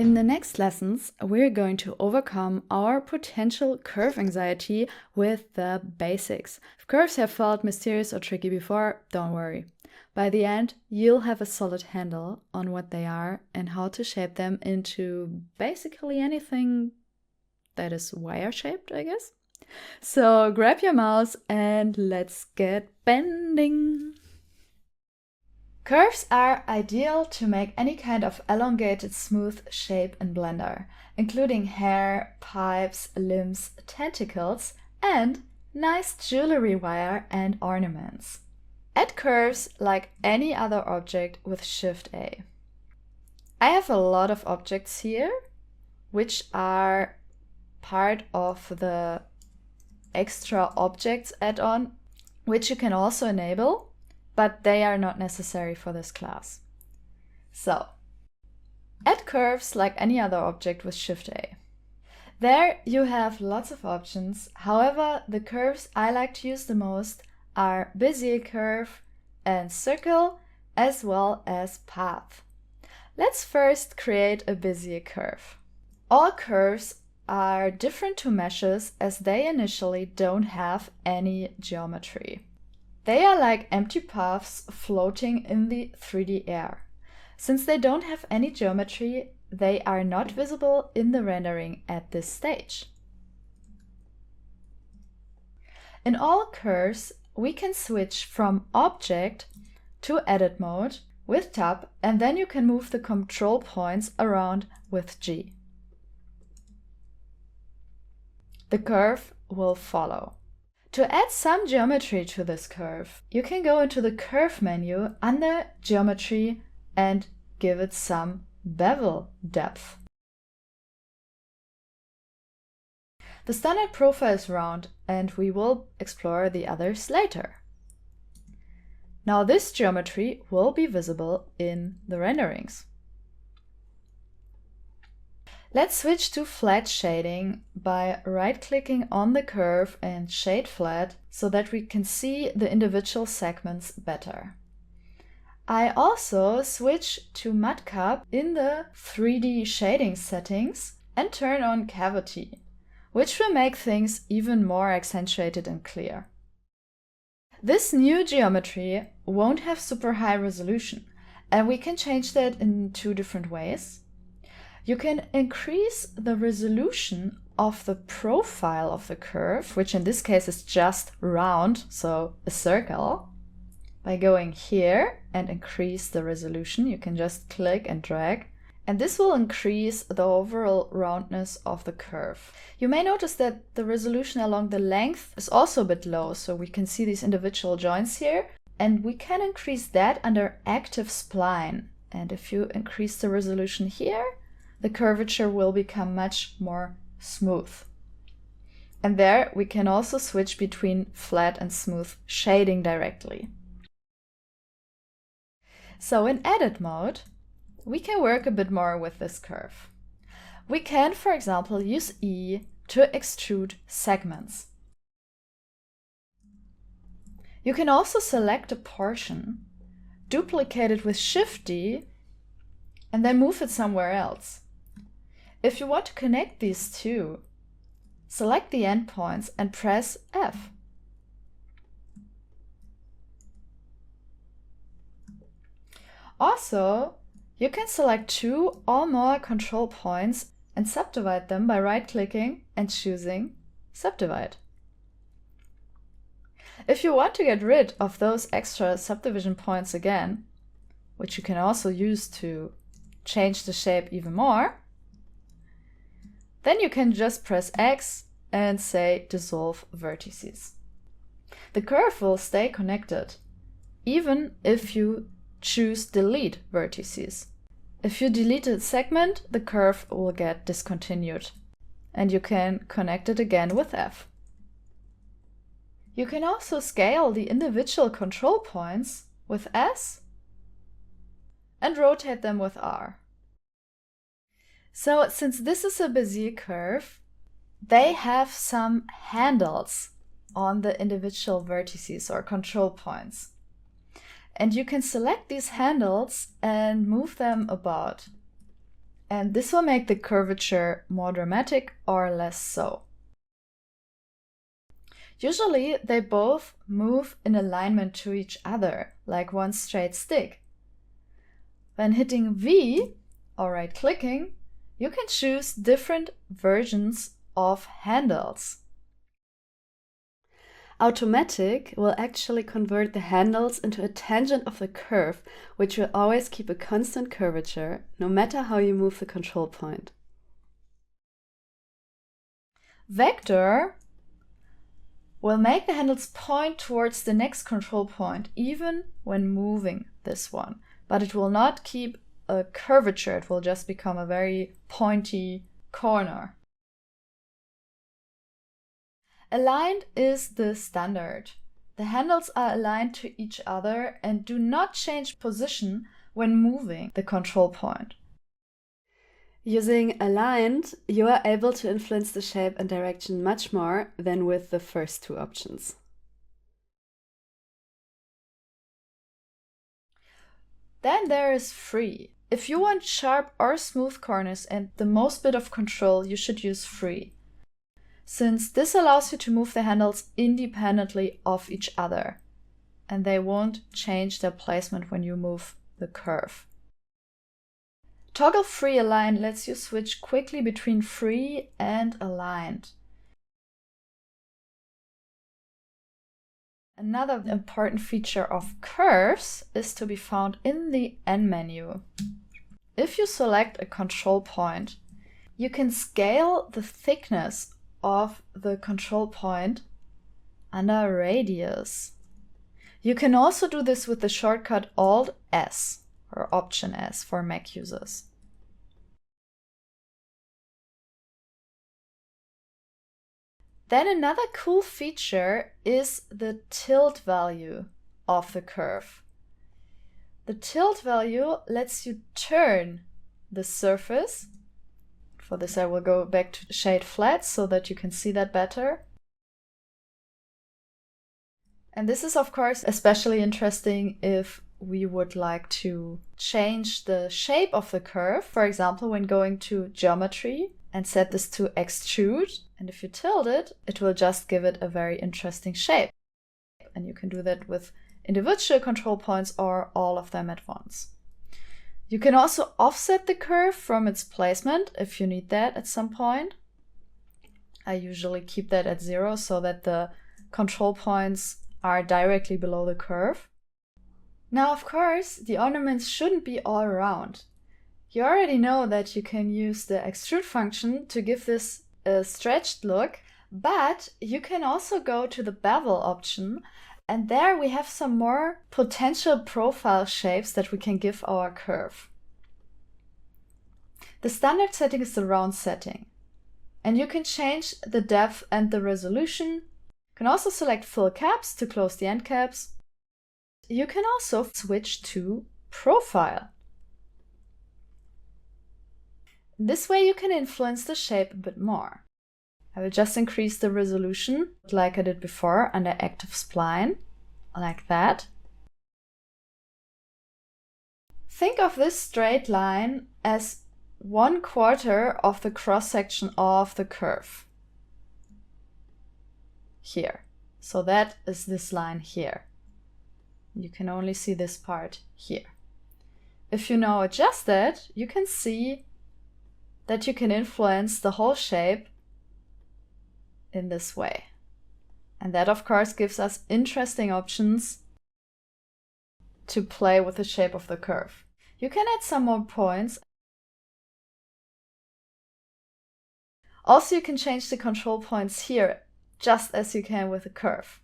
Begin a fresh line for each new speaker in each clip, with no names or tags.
In the next lessons, we're going to overcome our potential curve anxiety with the basics. If curves have felt mysterious or tricky before, don't worry. By the end, you'll have a solid handle on what they are and how to shape them into basically anything that is wire-shaped, I guess. So grab your mouse and let's get bending! Curves are ideal to make any kind of elongated, smooth shape in Blender, including hair, pipes, limbs, tentacles, and nice jewelry wire and ornaments. Add curves like any other object with Shift-A. I have a lot of objects here, which are part of the extra objects add-on, which you can also enable, but they are not necessary for this class. So, add curves like any other object with Shift-A. There you have lots of options. However, the curves I like to use the most are Bezier curve and circle, as well as path. Let's first create a Bezier curve. All curves are different to meshes as they initially don't have any geometry. They are like empty paths floating in the 3D air. Since they don't have any geometry, they are not visible in the rendering at this stage. In all curves, we can switch from Object to Edit mode with Tab, and then you can move the control points around with G. The curve will follow. To add some geometry to this curve, you can go into the Curve menu under Geometry and give it some bevel depth. The standard profile is round, and we will explore the others later. Now this geometry will be visible in the renderings. Let's switch to flat shading by right-clicking on the curve and shade flat so that we can see the individual segments better. I also switch to Matcap in the 3D shading settings and turn on Cavity, which will make things even more accentuated and clear. This new geometry won't have super high resolution, and we can change that in two different ways. You can increase the resolution of the profile of the curve, which in this case is just round, so a circle. By going here and increase the resolution, you can just click and drag, and this will increase the overall roundness of the curve. You may notice that the resolution along the length is also a bit low, so we can see these individual joints here, and we can increase that under Active Spline. And if you increase the resolution here, the curvature will become much more smooth. And there we can also switch between flat and smooth shading directly. So in Edit mode, we can work a bit more with this curve. We can, for example, use E to extrude segments. You can also select a portion, duplicate it with Shift-D, and then move it somewhere else. If you want to connect these two, select the endpoints and press F. Also, you can select two or more control points and subdivide them by right-clicking and choosing Subdivide. If you want to get rid of those extra subdivision points again, which you can also use to change the shape even more, then you can just press X and say Dissolve Vertices. The curve will stay connected, even if you choose Delete Vertices. If you delete a segment, the curve will get discontinued, and you can connect it again with F. You can also scale the individual control points with S and rotate them with R. So since this is a Bezier curve, they have some handles on the individual vertices or control points. And you can select these handles and move them about. and this will make the curvature more dramatic or less so. Usually they both move in alignment to each other, like one straight stick. When hitting V or right-clicking, you can choose different versions of handles.
Automatic will actually convert the handles into a tangent of the curve, which will always keep a constant curvature, no matter how you move the control point.
Vector will make the handles point towards the next control point, even when moving this one. But it will not keep a curvature, it will just become a very pointy corner. Aligned is the standard. The handles are aligned to each other and do not change position when moving the control point.
Using aligned, you are able to influence the shape and direction much more than with the first two options.
Then there is free. If you want sharp or smooth corners and the most bit of control, you should use free, since this allows you to move the handles independently of each other, and they won't change their placement when you move the curve. Toggle free align lets you switch quickly between free and aligned. Another important feature of curves is to be found in the N menu. If you select a control point, you can scale the thickness of the control point under radius. You can also do this with the shortcut Alt S or Option S for Mac users. Then another cool feature is the tilt value of the curve. The tilt value lets you turn the surface. For this I will go back to shade flat so that you can see that better. And this is of course especially interesting if we would like to change the shape of the curve, for example when going to geometry, and set this to extrude. And if you tilt it, it will just give it a very interesting shape. And you can do that with individual control points or all of them at once. You can also offset the curve from its placement if you need that at some point. I usually keep that at 0 so that the control points are directly below the curve. Now, of course, the ornaments shouldn't be all around. You already know that you can use the extrude function to give this a stretched look, but you can also go to the bevel option, and there we have some more potential profile shapes that we can give our curve. The standard setting is the round setting, and you can change the depth and the resolution. You can also select fill caps to close the end caps. You can also switch to profile. This way you can influence the shape a bit more. I will just increase the resolution like I did before under active spline, like that. Think of this straight line as 1/4 of the cross-section of the curve. Here. So that is this line here. You can only see this part here. If you now adjust that, you can see that you can influence the whole shape in this way. And that of course gives us interesting options to play with the shape of the curve. You can add some more points. Also, you can change the control points here, just as you can with the curve.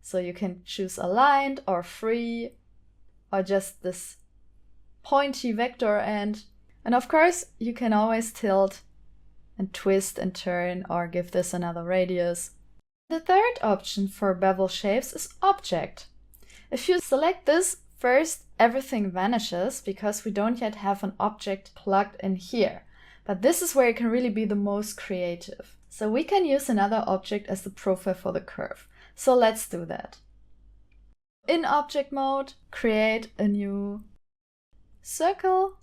So you can choose aligned or free, or just this pointy vector end. And of course, you can always tilt and twist and turn or give this another radius. The third option for bevel shapes is object. If you select this, first everything vanishes because we don't yet have an object plugged in here. But this is where you can really be the most creative. So we can use another object as the profile for the curve. So let's do that. In object mode, create a new circle.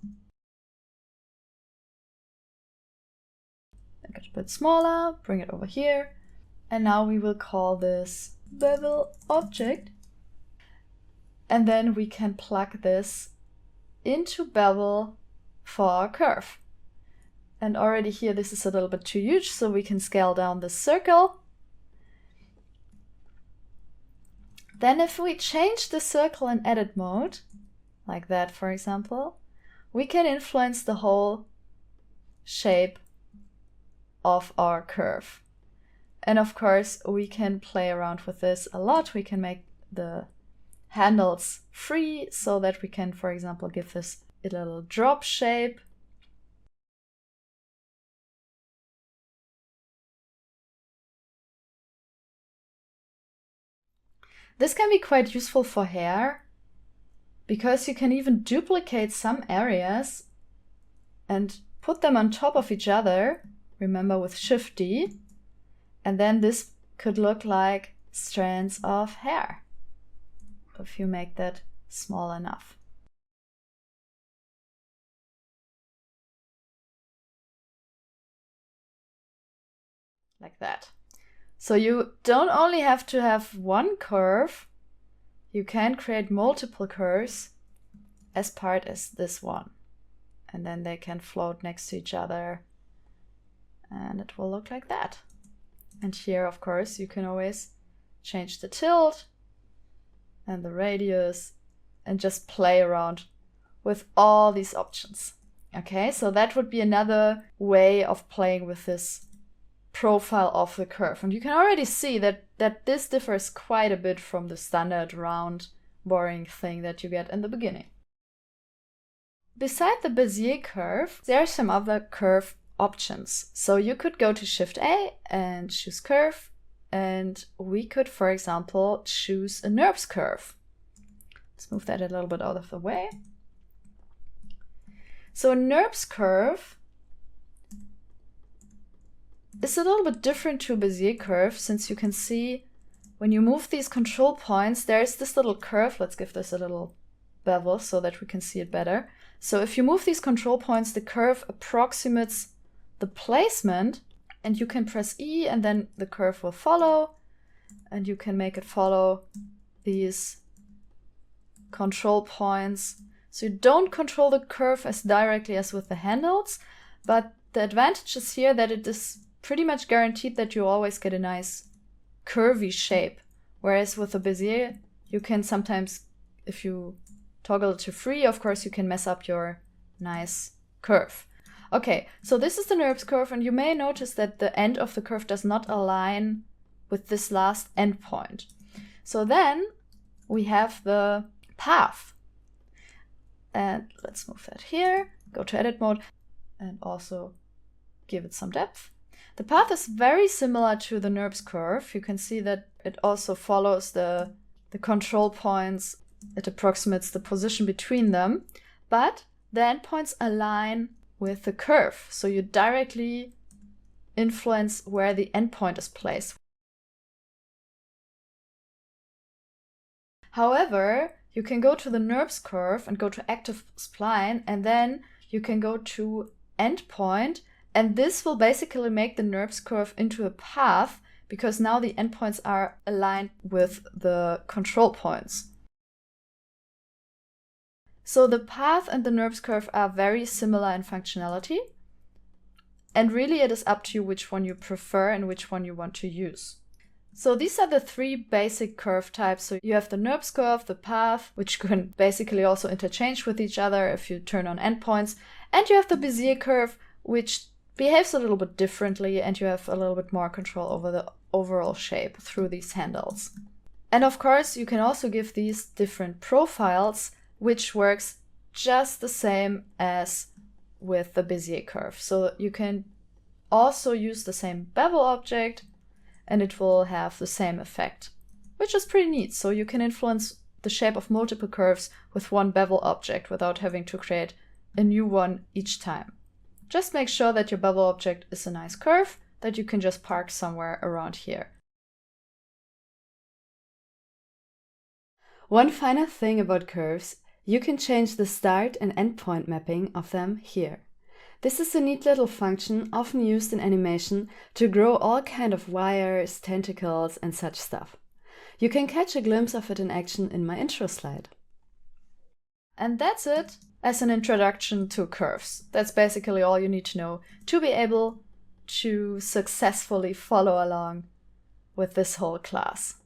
make it a bit smaller, bring it over here. And now we will call this bevel object. And then we can plug this into bevel for our curve. And already here, this is a little bit too huge, so we can scale down the circle. Then if we change the circle in edit mode, like that, for example, we can influence the whole shape of our curve. And of course, we can play around with this a lot. We can make the handles free so that we can, for example, give this a little drop shape. This can be quite useful for hair because you can even duplicate some areas and put them on top of each other, remember with Shift D, and then this could look like strands of hair if you make that small enough. Like that. So you don't only have to have one curve, you can create multiple curves as part as this one. And then they can float next to each other and it will look like that. And here, of course, you can always change the tilt and the radius and just play around with all these options. Okay, so that would be another way of playing with this profile of the curve. And you can already see that this differs quite a bit from the standard round boring thing that you get in the beginning. Beside the Bezier curve, there are some other curve options. So you could go to Shift A and choose curve, and we could, for example, choose a NURBS curve. Let's move that a little bit out of the way. So a NURBS curve is a little bit different to a Bezier curve, since you can see when you move these control points, there's this little curve. Let's give this a little bevel so that we can see it better. So if you move these control points, the curve approximates the placement, and you can press E and then the curve will follow, and you can make it follow these control points. So you don't control the curve as directly as with the handles, but the advantage is here that it is pretty much guaranteed that you always get a nice curvy shape. Whereas with the Bezier, you can sometimes, if you toggle it to free, of course, you can mess up your nice curve. Okay, so this is the NURBS curve, and you may notice that the end of the curve does not align with this last endpoint. So then we have the path. And let's move that here, go to edit mode, and also give it some depth. The path is very similar to the NURBS curve. You can see that it also follows the control points. It approximates the position between them, but the endpoints align with the curve. So you directly influence where the endpoint is placed. However, you can go to the NURBS curve and go to active spline, and then you can go to endpoint, and this will basically make the NURBS curve into a path, because now the endpoints are aligned with the control points. So the path and the NURBS curve are very similar in functionality, and really it is up to you which one you prefer and which one you want to use. So these are the three basic curve types. So you have the NURBS curve, the path, which can basically also interchange with each other if you turn on endpoints, and you have the Bezier curve, which behaves a little bit differently, and you have a little bit more control over the overall shape through these handles. And of course, you can also give these different profiles, which works just the same as with the Bezier curve. So you can also use the same bevel object, and it will have the same effect, which is pretty neat. So you can influence the shape of multiple curves with one bevel object without having to create a new one each time. Just make sure that your bevel object is a nice curve that you can just park somewhere around here.
One final thing about curves, you can change the start and end point mapping of them here. This is a neat little function often used in animation to grow all kind of wires, tentacles, and such stuff. You can catch a glimpse of it in action in my intro slide.
And that's it as an introduction to curves. That's basically all you need to know to be able to successfully follow along with this whole class.